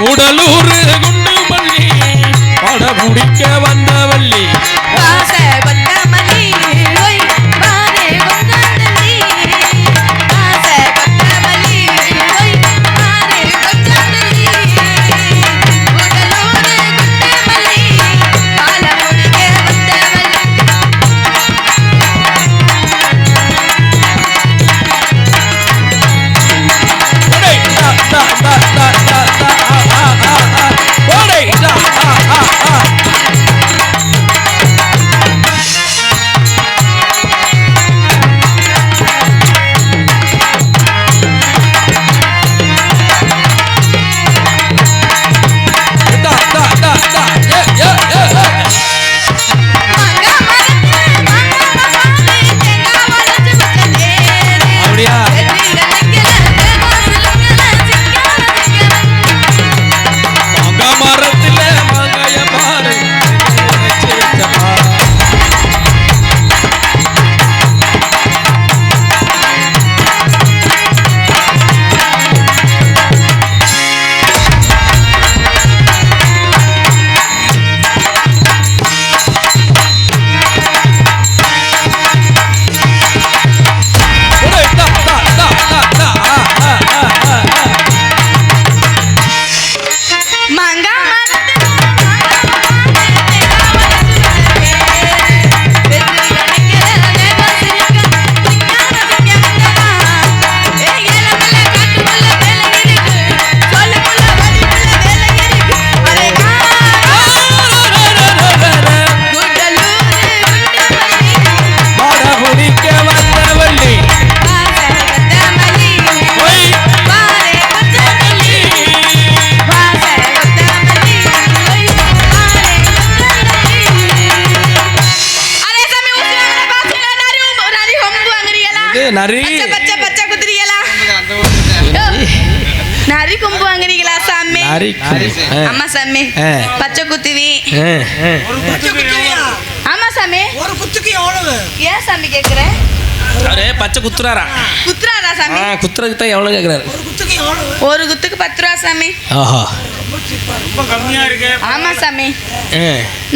உடலூர் குண்டு மல்லி பட முடிக்க வந்தவல்லி நரி பச்சை குத்துறீங்களா? நரி கொம்பு வாங்குறீங்களா சாமி? ஆமா சாமி, பச்சை குத்துவி. ஆமா சாமி. ஒரு குத்துக்கு எவ்வளவு? ஏன் சாமி கேக்குற? அரே பச்சை குத்துறாரா? குத்துறாரா சாமி? குத்துறதுக்கு தான் எவ்வளவு கேக்குறாரு? ஒரு குத்துக்கு எவ்வளவு? ஒரு குத்துக்கு 10 ரூபாய் சாமி. ஆஹா, ரொம்ப கம்மியா இருக்கு. ஆமா சாமி,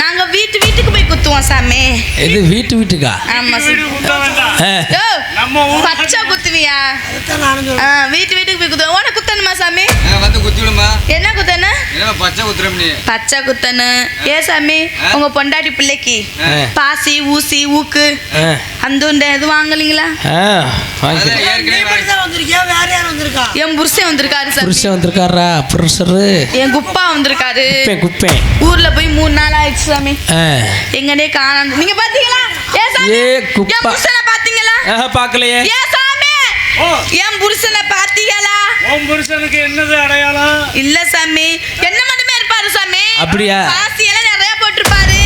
நாங்க வீட்டுக்கு போய் குத்துவோம் சாமி. இது வீட்டுக்கா? ஆமா சாமி. நம்ம ஊர் பச்சை குத்துவியா? வீட்டுக்கு போய் குத்துவோம். உனக்கு குத்தணுமா சாமி? வந்து குத்திடுமா? என்ன குத்தன? பச்சை குத்துறோம். பச்சை குத்தனு. ஏ சாமி, உங்க பொண்டாட்டி பிள்ளைக்கு பாசி ஊசி ஊக்கு அந்த இது வாங்கலீங்களா? என் புருஷன் வந்திருக்காரு சார். புருஷன் வந்திருக்காரா? புருஷரு என் குப்பா வந்திருக்காரு. குப்பை ஊர்ல போய் 3 நாள் ஆயிடுச்சு சாமி. எங்கனே காணோம். நீங்க பாத்தீங்களா? ஏ சாமி, என் புருஷனை பாத்தீங்களா? பாக்கலையே. ஏ சாமி, என் புருஷனை பாத்தீங்களா? உன் புருஷனுக்கு என்னது அடையாளம்? இல்ல சாமி, என்ன மட்டுமே இருப்பாரு சாமி. அப்படியா? பாசி எல்லாம் நிறைய போட்டுருப்பாரு.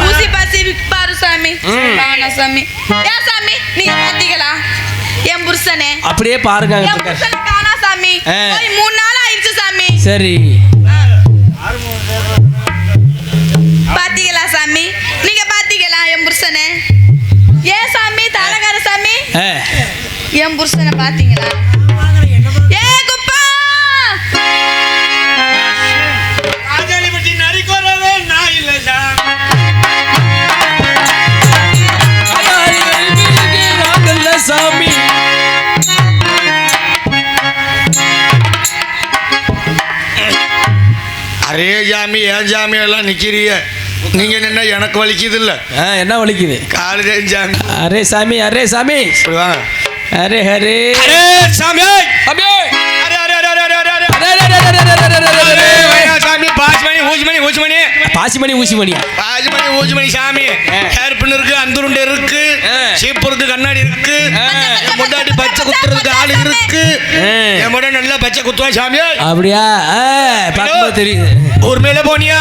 ஊசி பாசி விற்பாரு சாமி. ஆனா சாமி, ஏ சாமி, நீங்க பாத்தீங்களா என் புருஷனே? அப்படியே பாருங்க. என் புருஷனை காணா சாமி. போய் 3 நாள் ஆயிடுச்சு சாமி. சரி, பாத்தீங்களா சாமி? நீங்க பாத்தீங்களா என் புருஷனை? ஏ சாமி, தாளகார சாமி, என் புருஷனை பாத்தீங்களா? ஏ குப்பா, ஆஜாலிபட்டி நரிக்கோரவே நான் இல்ல சாமி. சாமி அரே ஜாமி, ஏன் ஜாமி எல்லாம் நிக்கிறீங்க? நீங்க என்ன எனக்கு வலிக்குது இல்ல? என்ன வலிக்குது? காலு ஜாமி. அரே சாமி, அரே சாமி, வாங்க. அரே ஹரே அரே சாமி, சாமி, array array array array array array சாமி. பாசிமணி ஊசிமணி ஊசிமணி பாசிமணி ஊசிமணி பாசிமணி ஊசிமணி சாமி. ஹேர்பின் இருக்கு, அந்துருண்டை இருக்கு, சீப்புருக்கு கண்ணாடி இருக்கு, முன்னாடி பச்சை குத்துறதுக்கு ஆளு இருக்கு. என் முன்னாடி நல்லா பச்சை குத்துவா சாமி. அப்படியா? பார்க்கும்போது தெரியுது. ஊர் மேல போனியா?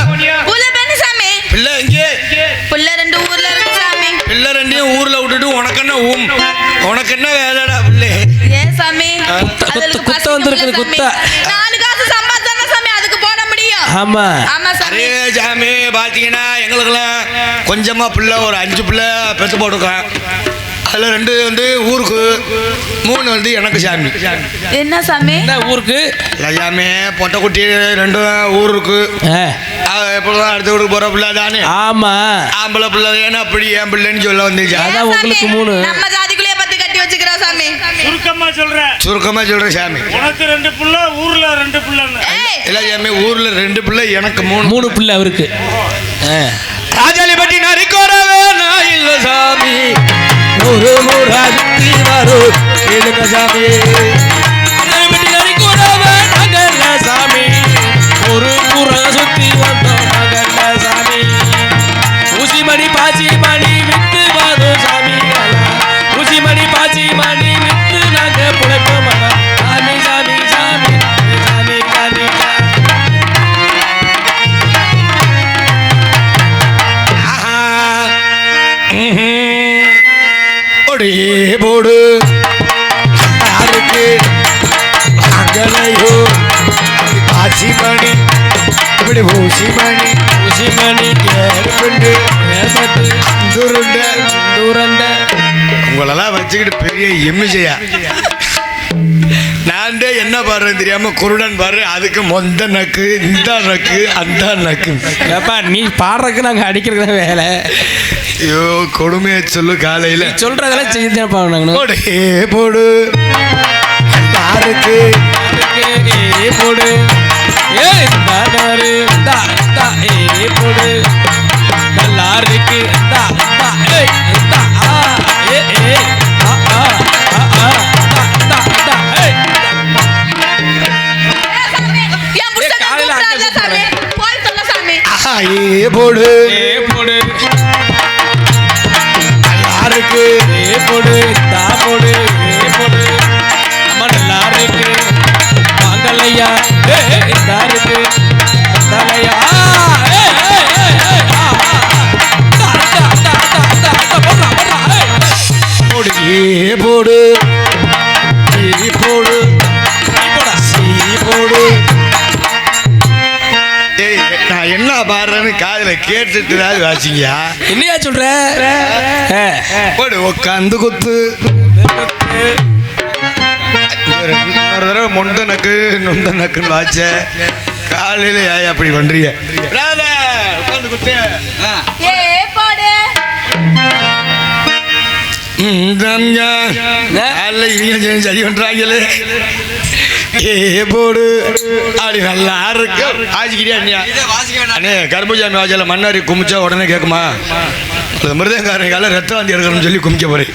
ஊர்ல போன சாமி. பிள்ளை எங்கே? பிள்ளை 2 ஊர்ல இருக்கு சாமி. பிள்ளை 2 ஊர்ல விட்டுட்டு உனக்கு என்ன வேலைடா பிள்ளை? ஏ சாமி, குத்த வந்திருக்கு. குத்த 4 காசு சம்பாதிச்சா சாமி அதுக்கு போட முடியும். ஆமா ஆமா சாமி. அரே சாமி, பாத்தீங்கன்னா எங்களுக்குலாம் கொஞ்சமா பிள்ளை ஒரு 5 பிள்ளை பெத்து போட்டுருக்கோம். அதில் 2 வந்து ஊருக்கு, 3 வந்து எனக்கு சாமி. என்ன சாமி? ஊருக்கு சாமி பொட்டக்குட்டி 2 ஊருக்கு. எப்பொழுதும் அடுத்த ஊருக்கு போற பிள்ளை தானே. ஆமா, ஆம்பளை பிள்ளை ஏன்னா அப்படி என் பிள்ளைன்னு சொல்ல வந்துச்சு. அதான் உங்களுக்கு 3. நம்ம ஜாதிக்குள்ளே பத்தி கட்டி வச்சுக்கிறோம் சாமி. சுருக்கமா சொல்றேன் சாமி. உனக்கு 2 பிள்ளை, ஊர்ல 2 பிள்ளைன்னு. இல்ல சாமி, ஊர்ல 2 பிள்ளை, எனக்கு 3 பிள்ளை அவருக்கு. ராஜாலிபட்டி நரிக்கோரவே நான் இல்ல சாமி, ஒரு முராஜி வரும் கேளுங்க சாமி. ராஜாலிபட்டி நரிக்கோரவே நகர்ல சாமி, ஒரு புறா சுத்தி வந்தோம் நகர்ல சாமி. ஊசிமணி பாச்சி மணி வித்து வாதம் சாமி, ஊசிமணி பாச்சி மணி வித்து நாங்க புழைப்போம் சாமி சாமி சாமி சாமி காமி. போடு யாருக்கு அங்கலையோ ஆச்சி மணி இப்படி ஊசிமணி ஊசிமணி ஏற்பட்டு துருண்ட தூரண்ட உங்களெல்லாம் வச்சுக்கிட்டு பெரிய எம்மிசையா. நான் என்ன பாடுறேன் தெரியாம குருடன் பாரு, அதுக்கு மொந்த நக்கு, இந்த நக்கு, அந்த நக்கு. ஏப்பா நீ பாடுறதுக்கு நாங்க அடிக்கிறது வேலை. ஐயோ கொடுமையை சொல்லு. காலையில சொல்றதெல்லாம் செய்ய போடு யாருக்கு போடு போடு நல்லா இருக்கு. போடு போடு யாருக்கு போடு தா போடு போடு அம்மா நல்லா இருக்கு மங்கலையா இருக்கு தலையா போடு போடு போடு போடு. நான் என்ன பாடுறேன்னு காதுல கேட்டுட்டு தான் வாசிங்கயா. என்னையா சொல்ற? போடு உட்காந்து குத்து. ஒரு தடவை மொண்ட நக்கு நொந்த நக்குன்னு வாச்ச. காலையில ஏன் அப்படி பண்றீங்க? உட்காந்து குத்து. சரி பண்றாங்களே. போடு அப்படி நல்லா இருக்கு. ஆசிக்கிறியா அண்ணே? கரும்புஜாமி வாசல மன்னாரி குமிச்சா உடனே கேட்குமா? மிருதங்காரங்கால ரத்த வாந்தி எடுக்கணும்னு சொல்லி குமிக்க போறேன்.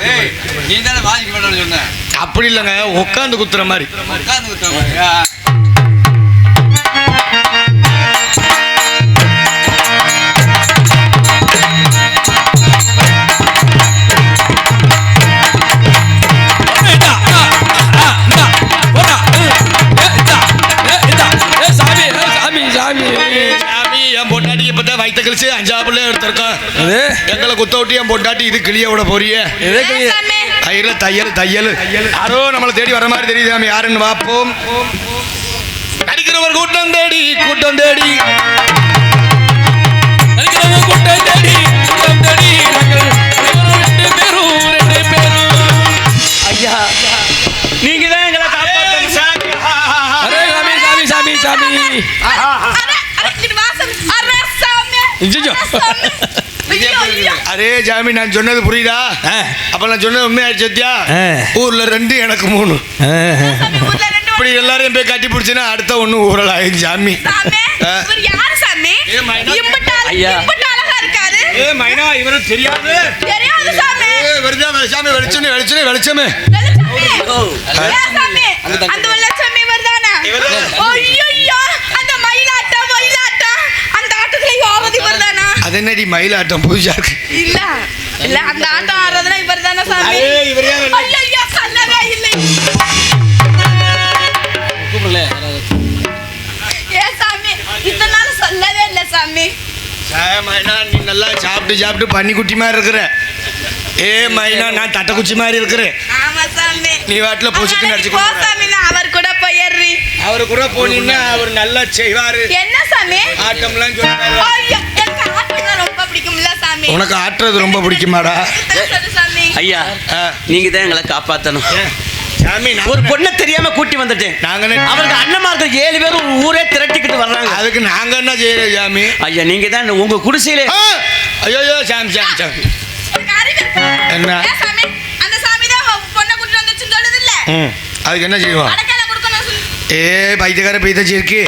அப்படி இல்லைங்க, உட்காந்து குத்துற மாதிரி. வயிற்ற கழிச்சு 5 பிள்ளை எடுத்திருக்கோம். எங்களை குத்த விட்டு என் பொண்டாட்டி இது கிளிய விட போறிய. தையல் தையல் யாரோ நம்மளை தேடி வர மாதிரி தெரியுது. நம்ம யாருன்னு பார்ப்போம். நடிக்கிறவர் கூட்டம் தேடி கூட்டம் தேடி கூட்டம் தேடி கூட்டம் தேடி ஐயா நீங்க தான் எங்களை காப்பாற்றணும் சாமி. சாமி சாமி சாமி அரே ஜாமி, நான் சொன்னது புரியுதா? அப்ப நான் சொன்னது உண்மையாயிடுச்சு சத்தியா? ஊர்ல 2 எனக்கு 3. இப்படி எல்லாரையும் போய் கட்டி பிடிச்சுன்னா அடுத்த ஒண்ணு ஊரல் ஆயிடுச்சு சாமி. தெரியாது சாமி. வெளிச்சமே வெளிச்சமே வெளிச்சமே. அது என்னடி மயிலாட்டம் புதுசா இருக்கு? இல்ல இல்ல, அந்த ஆட்டம் ஆடுறதுனா இவர் தானே சாமி. ஐயோ சொல்லவே இல்லை. ஏ சாமி, இத்தனை நாள் சொல்லவே இல்லை சாமி. மைனா, நீ நல்லா சாப்பிட்டு சாப்பிட்டு பண்ணி குட்டி மாதிரி இருக்கிற. மைனா, நான் தட்டை குச்சி மாதிரி இருக்கிறேன். ஆமா சாமி. நீ வாட்டில போச்சுட்டு நடிச்சு அவர் கூட போயிடுறீ. அவரு கூட போனீங்கன்னா அவர் நல்லா செய்வாரு. என்ன சாமி? ஆட்டம்லாம் சொல்றாரு. எனக்கு ஆட்டம் ரொம்ப பிடிக்கும்ல சாமி. உனக்கு ஆட்டுறது ரொம்ப பிடிக்குமாடா? ஐயா நீங்க தான் எங்களை காப்பாத்தணும். சாமி ஒரு பொண்ணை தெரியாம கூட்டி வந்துட்டேன். அவருக்கு அண்ணமார்கள் 7 பேர் ஊரே திரட்டிக்கிட்டு வர்றாங்க. அதுக்கு நாங்க என்ன செய்யறோம் சாமி? ஐயா நீங்க தான் உங்க குடிசையில. ஐயோ சாமி சாமி சாமி என்ன அந்த சாமி தான் பொண்ணை கூட்டி வந்துச்சுன்னு சொல்லுது இல்ல. அதுக்கு என்ன செய்வோம்? பைத்தியக்கார பைத்தச்சி இருக்கு.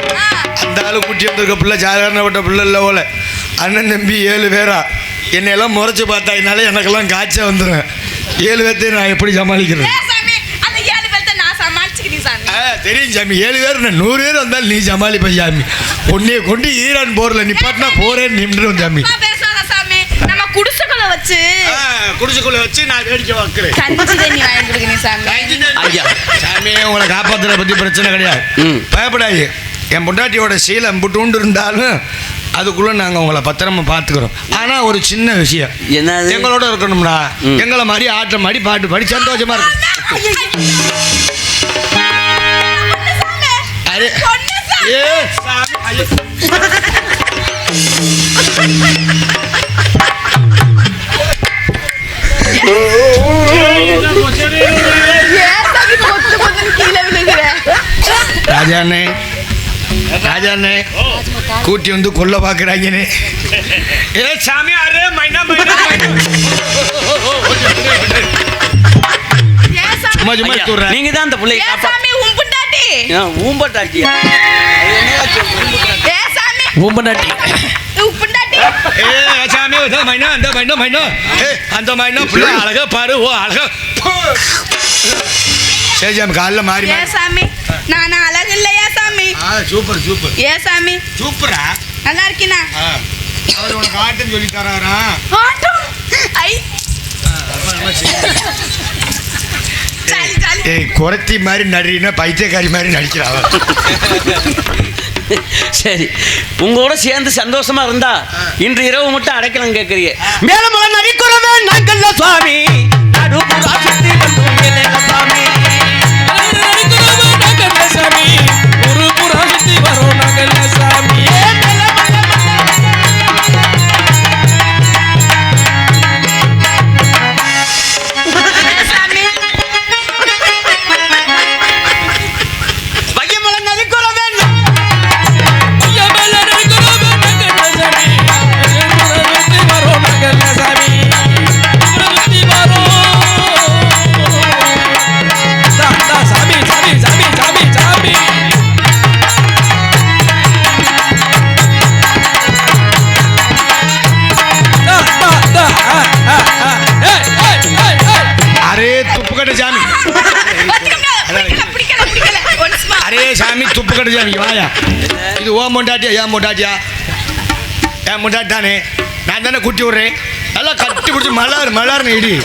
அந்த ஆளு கூட்டி வந்திருக்க பிள்ளை சாதாரணப்பட்ட பிள்ளை இல்லை போல. அண்ணன் தம்பி 7 பேரா என்னையெல்லாம் முறைச்சு பார்த்தா என்னால எனக்கெல்லாம் காய்ச்ச வந்துடும். 7 பேர்த்தையும் நான் எப்படி சமாளிக்கிறேன்? தெரியும் சாமி. 7 பேர் 100 பேர் வந்தாலும் நீ சமாளிப்ப சாமி. உன்னைய கொண்டு ஈரான் போர்ல நிப்பாட்டினா போறேன்னு நின்றுடும் சாமி. நம்ம குடிசுக்குள்ள வச்சு நான் வேடிக்கை பார்க்கிறேன். சாமி உங்களை காப்பாத்துறத பத்தி பிரச்சனை கிடையாது, பயப்படாது. என் பொண்டாட்டியோட சீலை எம்புட்டு உண்டு இருந்தாலும் அதுக்குள்ள நாங்க உங்களை பத்திரமா பாத்துக்கிறோம். ஆனா ஒரு சின்ன விஷயம், என்னது? எங்களோட இருக்கணும்னா எங்களை மாதிரி ஆட்டம் மாதிரி பாட்டு பாடி சந்தோஷமா இருக்கும். ராஜாண்ணே ராஜாண்ணே கூட்டி வந்து கொல்ல பாக்குறாங்கன்னு. சாமி அரே மைனா நீங்க தான் அந்த பிள்ளையை ஊம்பட்டாட்டியா ஊம்பட்டாட்டி சாமி மைனா அந்த மைனா மைனா அந்த மைனா பிள்ளை அழகா பாரு. ஓ அழகா சரி சாமி காலைல மாறி சாமி நான் அழகு இல்லையா சாமி? Super super. சாமி சூப்பரா நல்லா இருக்கீனா? அவர் உனக்கு ஆட்டம் சொல்லி தராரா? குரத்தி மாதிரி நடினா பைத்தியக்காரி மாதிரி நடிக்கிறாங்க. சரி உங்களோட சேர்ந்து சந்தோஷமா இருந்தா இன்று இரவு மட்டும் அடைக்கலாம் கேட்கறீங்க. மேலும் நடிக்கிறவே நாங்கள் சுவாமி இது ஓ மொண்டாட்டியா ஏன் மொண்டாட்டியா? ஏன் மொண்டாட்டி தானே, நான் தானே கூட்டி விடுறேன். நல்லா கட்டி பிடிச்சி மலர் மலர்னு இடி.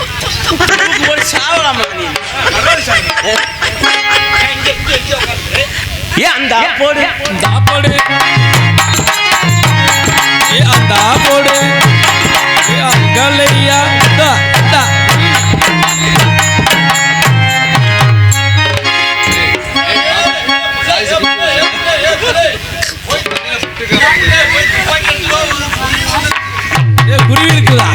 அந்த போடு போடு அந்த போடு அங்கலையா குருவி இருக்குதா?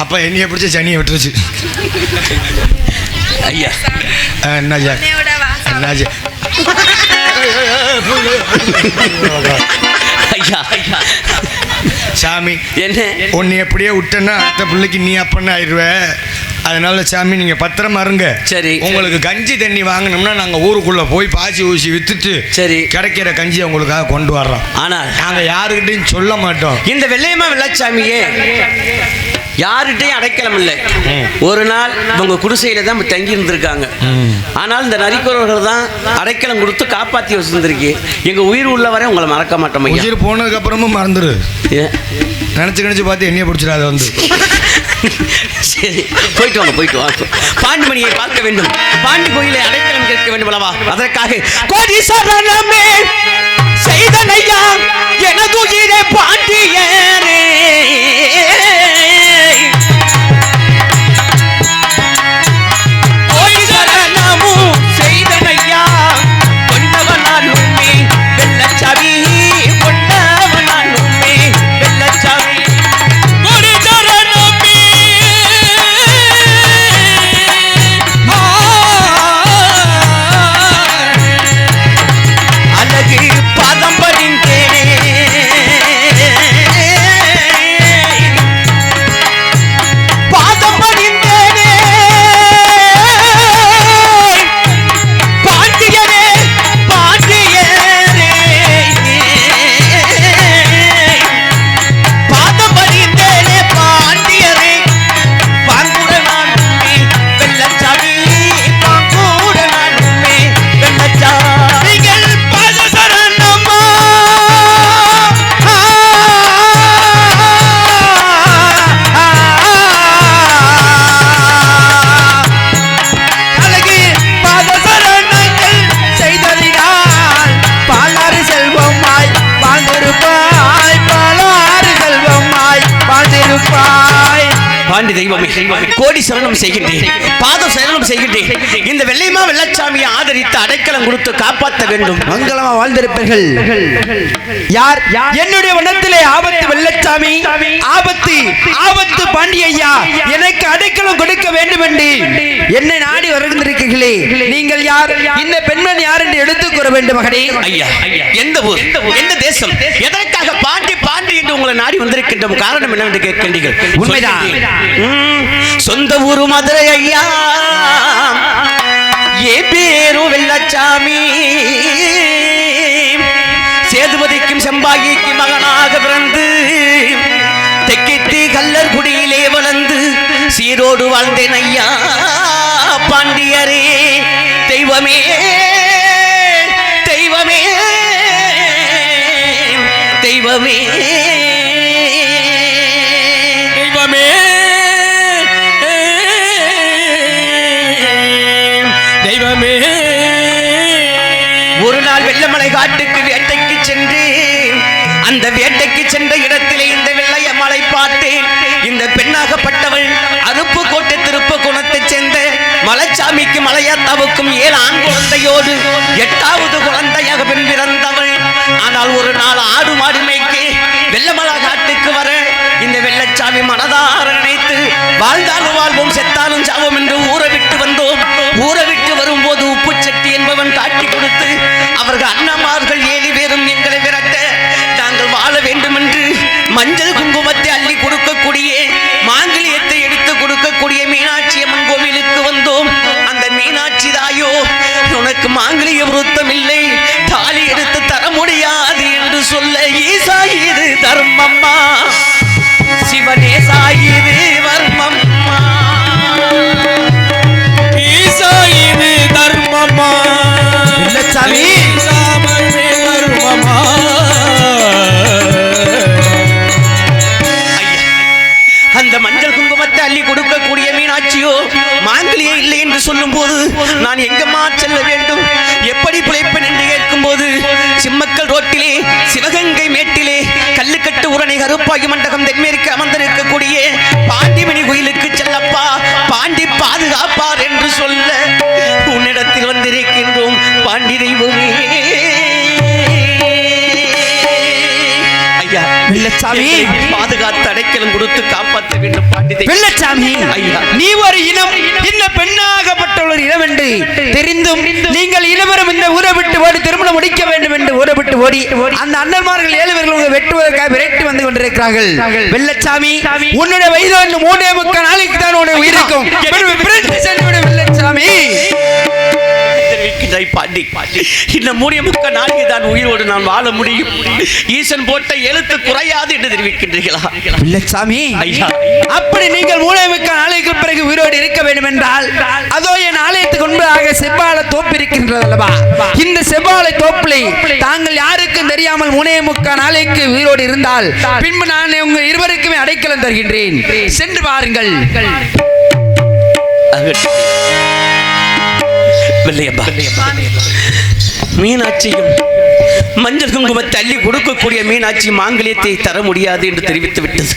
அப்ப என்னைய பிடிச்ச சனியை விட்டுருச்சு. ஐயா என்னாஜா என்னாஜா ஐயா ஐயா சாமி என்ன உன்னை எப்படியே விட்டேன்னா அடுத்த பிள்ளைக்கு நீ அப்பன்னு ஆயிடுவ. அதனால சாமி நீங்க பத்திரமா இருங்க. சரி. உங்களுக்கு கஞ்சி தண்ணி வாங்கணும்னா நாங்க ஊருக்குள்ள போய் பாசி ஊசி வித்துட்டு சரி கிடைக்கிற கஞ்சியை உங்களுக்காக கொண்டு வர்றோம். ஆனா நாங்க யாருக்கிட்டையும் சொல்ல மாட்டோம். இந்த வெள்ளையம்மா வெள்ளச்சாமியே யார்கிட்டையும் அடைக்கலம் இல்லை. ஒரு நாள் உங்க குடிசையில தான் தங்கி இருந்திருக்காங்க. ஆனால் இந்த நரிக்குறவர்கள் தான் அடைக்கலம் கொடுத்து காப்பாற்றி வச்சிருந்திருக்கு. எங்க உயிர் உள்ளவரை உங்களை மறக்க மாட்டோம். உயிர் போனதுக்கு அப்புறமும் மறந்துரு. நினைச்சு பார்த்து என்னைய பிடிச்சிடாத வந்து. சரி போயிட்டு வாங்க போயிட்டு வாங்க. பாண்டிமணியை பார்க்க வேண்டும், பாண்டி கோயிலை அடைக்கலம் கேட்க வேண்டும் அல்லவா? அதற்காக கோடி சரணமே செய்தனையா எனது உயிரை பாண்டியரே கோடி சரணமும் செய்தனையா கொண்டவனா பாண்டி தெய்வமே, கோடி சரணம் செய்கின்றேன், பாத சரணம் செய்கின்றேன். இந்த வெள்ளைமா வெள்ளச்சாமியை ஆதரித்து அடைக்கலம் கொடுத்து காப்பாற்ற வேண்டும். மங்களமா வாழ்ந்திருப்பீர்கள். யார் என்னுடைய வனத்திலே ஆபத்து வெள்ளச்சாமி, ஆபத்து ஆபத்து பாண்டியையா, எனக்கு அடைக்கலம் கொடுக்க வேண்டும் என்று என்னை நாடி வருகின்றீர்களே, நீங்கள் யார்? இந்த பெண்மணி யார் என்று எடுத்துக் கூற வேண்டும் மகனே. ஐயா, எந்த ஊர், எந்த தேசம், எதற்காக பாண்டி பாண்டி என்று உங்களை நாடி வந்திருக்கின்ற காரணம் என்னவென்று கேட்கின்றீர்கள். உண்மைதான். சொந்த ஊர் மதுரை ஐயா, ஏ பேரு வெள்ளச்சாமி, சேதுபதிக்கும் செம்பாகிக்கும் மகனாக பிறந்து தெக்கித்தி கல்லர் குடியிலே வளர்ந்து சீரோடு வாழ்ந்தேன் ஐயா பாண்டியரே. தெய்வமே தெய்வமே தெய்வமே தெய்வமே தெய்வமே. ஒரு நாள் வெள்ளமலை காட்டுக்கு வேட்டைக்கு சென்று அந்த வேட்டைக்கு சென்ற இடத்திலே இந்த வெள்ளைய மலை பார்த்தேன். இந்த பெண்ணாகப்பட்டவள் அருப்பு கோட்டை திருப்ப குணத்தைச் சேர்ந்த மலைச்சாமிக்கு மலையாத்தாவுக்கும் 7 ஆண் குழந்தையோடு 8வது குழந்தையாக பெண் பிறந்தவள். ஆனால் ஒரு நாள் ஆடு மாடு மேய்க்க வெள்ளமலை காட்டுக்கு வர இந்த வெள்ளச்சாமி மனதார நினைத்து வாழ்ந்தாலும் வாழ்வோம் செத்தாலும் சாவோம் என்று ஊரை விட்டு வந்தோம். ஊரை விட்டு வரும்போது உப்பு சட்டி என்பவன் காட்டி கொடுத்து அவர்கள் அண்ணமார்கள் 7 பேரும் எங்களை விரட்ட நாங்கள் வாழ வேண்டும் என்று மஞ்சள் குங்குமத்தை அள்ளி கொடுக்கக்கூடிய மாங்கலியத்தை எடுத்து கொடுக்கக்கூடிய மீனாட்சி அம்மன் கோவிலுக்கு வந்தோம். அந்த மீனாட்சி தாயோ உனக்கு மாங்கலிய விருத்தம் இல்லை, தாலி எடுத்து தர முடியாது என்று சொல்ல, ஈசா இது தர்மம்மா, சிவனே சாயிது வர்மம்மா, ஈசா இது தர்மமா, வெள்ளச்சாமி சாமமே தர்மமா. அந்த மஞ்சள் குங்குமத்தை அள்ளி கொடுக்கக்கூடிய மீனாட்சியோ மாங்கலியே இல்லை என்று சொல்லும் போது நான் எங்கம்மா செல்ல வேண்டும், எப்படி பிழைப்பேன் என்று கேட்கும் போது சிம்மக்கல் ரோட்டிலே சிவகங்கை மேட்டிலே கல்லுக்கட்டு உரணை கருப்பாகி மண்டகம் தென்மேற்கு அமர்ந்திருக்கக்கூடிய பாண்டிமணி கோயிலுக்கு செல்லப்பா, பாண்டி பாதுகாப்பார் என்று சொல்ல உன்னிடத்தில் வந்திருக்கின்றோம் பாண்டி தெய்வமே. ஐயா வெள்ளச்சாமி, பாதுகாத்து அடைக்கலம் கொடுத்து காப்பாற்ற வேண்டும் பாண்டி தெய்வம். வெள்ளச்சாமி, ஐயா, நீ ஒரு இனம், இந்த பெண்ணாகப்பட்ட ஒரு இனம் என்று தெரிந்தும் நீங்கள் இருவரும் இந்த ஊரை விட்டு ஓடி திருமணம் முடிக்க வேண்டும் என்று ஊரை விட்டு ஓடி அந்த அண்ணன்மார்கள் 7 பேர்கள் உங்களை வெட்டுவதற்காக விரட்டி வந்து கொண்டிருக்கிறார்கள். வெள்ளச்சாமி, உன்னுடைய வயது வந்து 3.25 நாளைக்கு தான் உன்னுடைய உயிருக்கும். வெள்ளச்சாமி பாண்டி, இந்த 3.25 நாளைக்கு தான் உயிரோடு நான் வாழ முடியும், ஈசன் போட்ட எழுத்து குறையாது என்று தெரிவிக்கின்றீர்களா? வெள்ளச்சாமி, ஐயா, அப்படி நீங்கள் 3.25 நாளைக்கு பிறகு உயிரோடு இருக்க வேண்டும் என்றால் அதோ என் ஆலயத்துக்கு முன்பாக செவ்வாழை தோப்பு இருக்கின்றது அல்லவா, இந்த செவ்வாழை தோப்பிலை தாங்கள் யாருக்கும் தெரியாமல் 3.25 நாளைக்கு உயிரோடு இருந்தால் பின்பு நான் உங்க இருவருக்குமே அடைக்கலம் தருகின்றேன், சென்று பாருங்கள். மீனாட்சியும் மஞ்சள் குங்குமத்தை அள்ளி கொடுக்கக்கூடிய மீனாட்சி மாங்கலியத்தை தர முடியாது என்று தெரிவித்து விட்டது.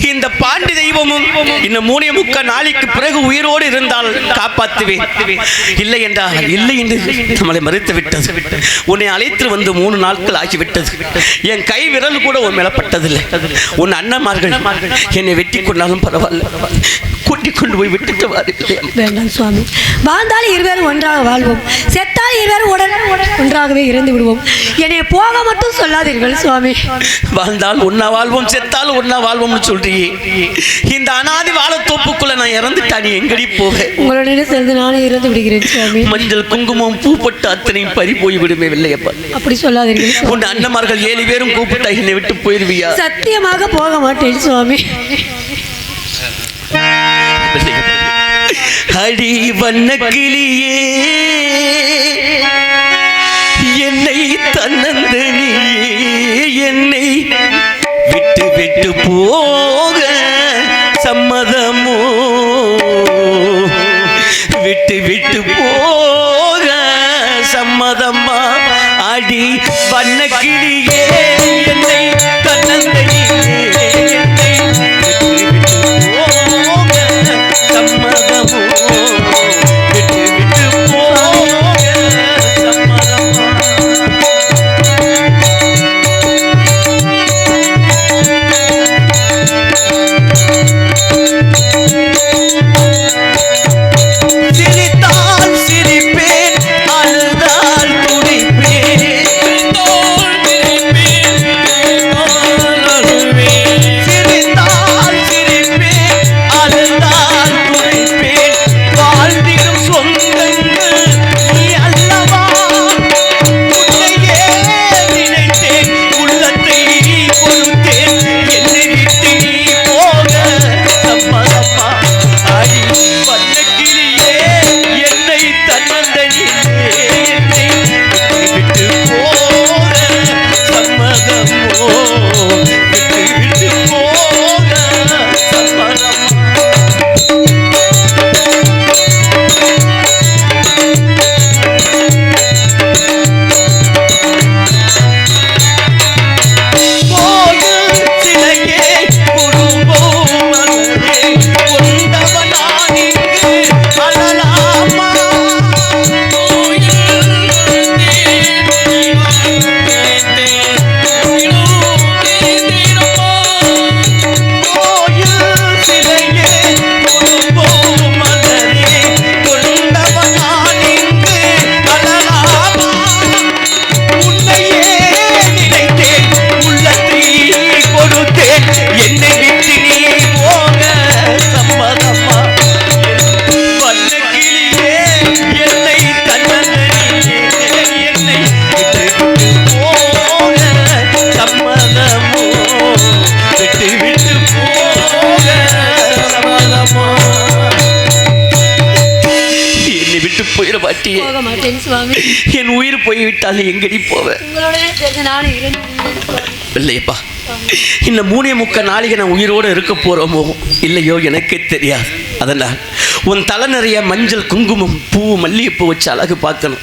இந்த பாண்டி தெய்வமும் இன்னும் 3.25 நாளைக்கு பிறகு உயிரோடு இருந்தால் காப்பாற்றுவேன், இல்லை என்றால் இல்லை என்று நம்மளை மறுத்து விட்டது. உன்னை அழைத்து வந்து 3 நாட்கள் ஆகிவிட்டது, என் கை விரல் கூட உன் மேலப்பட்டதில்லை. உன் அண்ணமார்கள் என்னை வெட்டி கொண்டாலும் பரவாயில்ல, கூட்டிக் கொண்டு போய் விட்டுட்டு வேண்டாம் சுவாமி, வாழ்ந்தால் இருவரும் ஒன்றாக வாழ்வோம், செத்தால் இருவரும் ஒன்றாகவே இறந்து விடுவோம். என்னை போக மட்டும் சொல்லாதீர்கள் சுவாமி. வாழ்ந்தால் ஒன்னா வாழ்வோம், செத்தால் ஒன்னா வாழ்வோம்னு சொல்றியே, இந்த அனாதி வாழத்தோப்புக்குள்ள நான் இறந்துட்டா நீ எங்கடி போவேன்? உங்களுடைய சேர்ந்து நானே இறந்து விடுகிறேன் சுவாமி. மஞ்சள் குங்குமம் பூ போட்டு அத்தனையும் பறி போய் விடுமே வெள்ளையப்பா. அப்படி சொல்லாதீர்கள். உன் அண்ணமார்கள் 7 பேரும் கூப்பிட்டா என்னை விட்டு போயிருவியா? சத்தியமாக போக மாட்டேன் சுவாமி. அடி வண்ண கிளியே என்னை தன்னந்தனியே என்னை விட்டு விட்டு போக சம்மதமோ, விட்டு விட்டு போக சம்மதமா? அடி வண்ண கிளியே என்னை தன்னந்தனியே என்னை விட்டு விட்டு போயிட மாட்டியே. போக மாட்டேன் சுவாமி. என் உயிர் போய்விட்டால் எங்கடி போவேன்? உங்களோடவே சேர்ந்து நானும் இறந்து இல்லையப்பா, இந்த 3.25 நாளைக்கு நான் உயிரோடு இருக்க போகிறோமோ இல்லையோ எனக்கே தெரியாது. அதனால் உன் தலை நிறைய மஞ்சள் குங்குமம் பூ மல்லிகைப்பூ வச்சு அழகு பார்க்கணும்.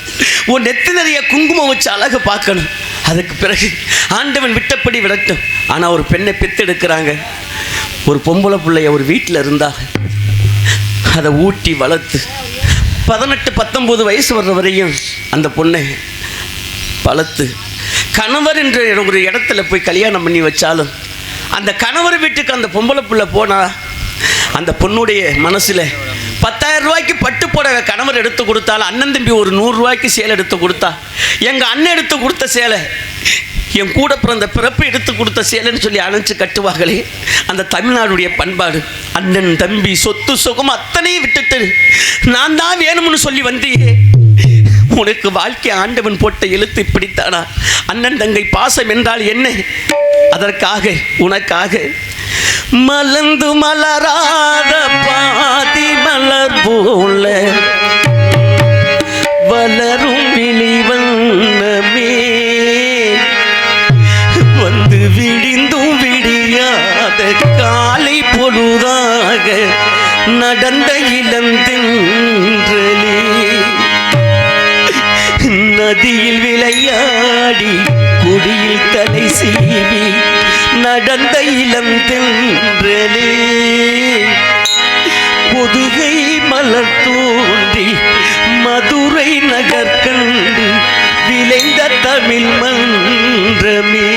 உன் நெத்து நிறைய குங்குமம் வச்சு அழகு பார்க்கணும். அதுக்கு பிறகு ஆண்டவன் விட்டப்படி விடட்டும். ஆனால் ஒரு பெண்ணை பெற்றெடுக்கிறாங்க, ஒரு பொம்பளை பிள்ளைய ஒரு வீட்டில் இருந்தாங்க. அதை ஊட்டி வளர்த்து 18-19 வயசு வர்ற வரையும் அந்த பொண்ணை வளர்த்து கணவர் என்ற ஒரு இடத்துல போய் கல்யாணம் பண்ணி வச்சாலும் அந்த கணவர் வீட்டுக்கு அந்த பொம்பளை பிள்ளை போனால் அந்த பொண்ணுடைய மனசில் 10,000 ரூபாய்க்கு பட்டு புடவை கணவர் எடுத்து கொடுத்தாலும் அண்ணன் தம்பி ஒரு 100 ரூபாய்க்கு சேலை எடுத்து கொடுத்தா, எங்கள் அண்ணன் எடுத்து கொடுத்த சேலை என் கூட பிறந்த பிறப்பு எடுத்து கொடுத்த சேலைன்னு சொல்லி அணைச்சு கட்டுவாங்களே, அந்த தமிழ்நாடுடைய பண்பாடு. அண்ணன் தம்பி சொத்து சுகம் அத்தனையும் விட்டுட்டு நான் தான் வேணும்னு சொல்லி வந்தியே. உனக்கு வாழ்க்கை ஆண்டவன் போட்ட எழுத்து இப்படித்தானா? அண்ணன் தங்கை பாசம் என்றால் என்ன? அதற்காக உனக்காக மலர்ந்து மலராத பாதி மலர் போல வளரும் விழிவண்ணமே வந்து விடிந்தும் விடியாத காலை பொழுதாக நடந்த இளந்தென்றலே நதியில் விளையாடி குடியில் தலை சீவி நடந்த இளந்தென்றலே பொதுகை மலர் தோன்றி மதுரை நகர் கண்டு விளைந்த தமிழ் மன்றமே.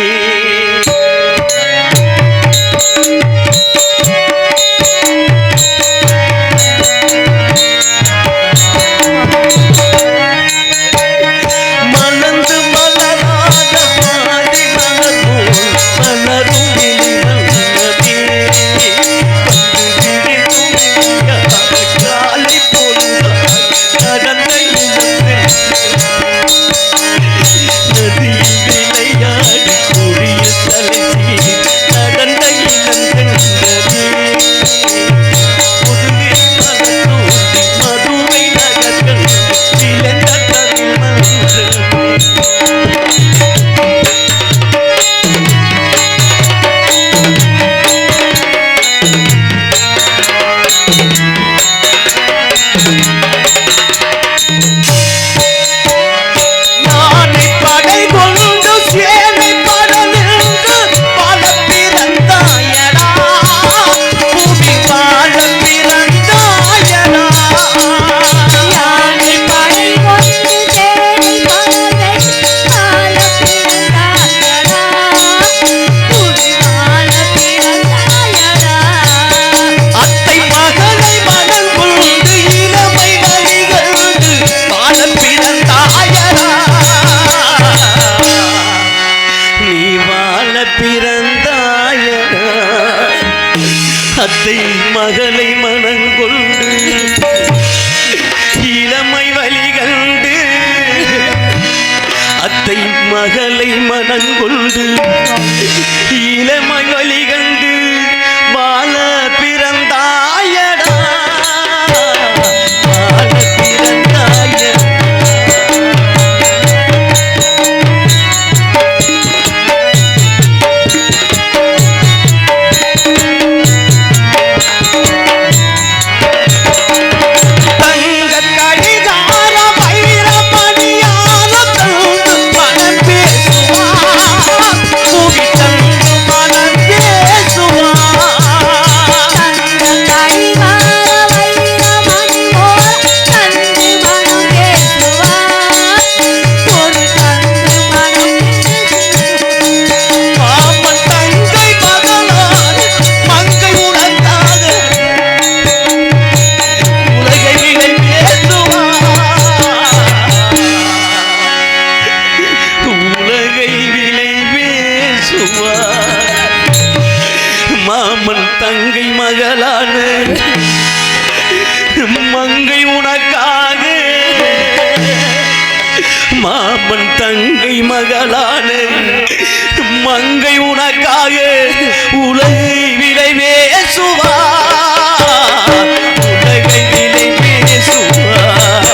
அத்தை மகளை மனங்கொண்டு இளமை வழி கண்டு, அத்தை மகளை மனங்கொண்டு இளமை வழி கண்டு வாழ பிறந்தாயடா வாழ பிறந்தாய. மாமன் தங்கை மகளான மங்கை உனக்காக, மாமன் தங்கை மகளான மங்கை உனக்காக உலகை விலை பேசுவார், உலகை விலை பேசுவார்.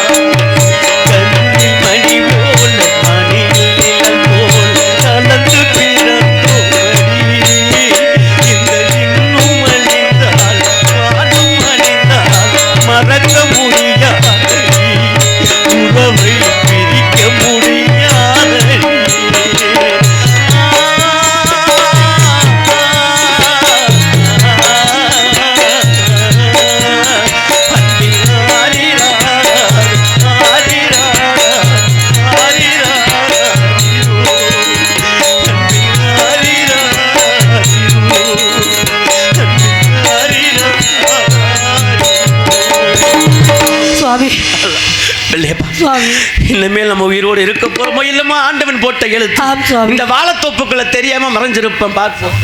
சுவாமி. இனிமேல் நம்ம உயிரோடு இருக்க போறோமோ இல்லமோ ஆண்டவன் போட்ட எழுத்து. ஆம் சுவாமி. இந்த வாழைத்தோப்புக்குள்ள தெரியாம மறைஞ்சிருப்பேன் பார்ப்போம்.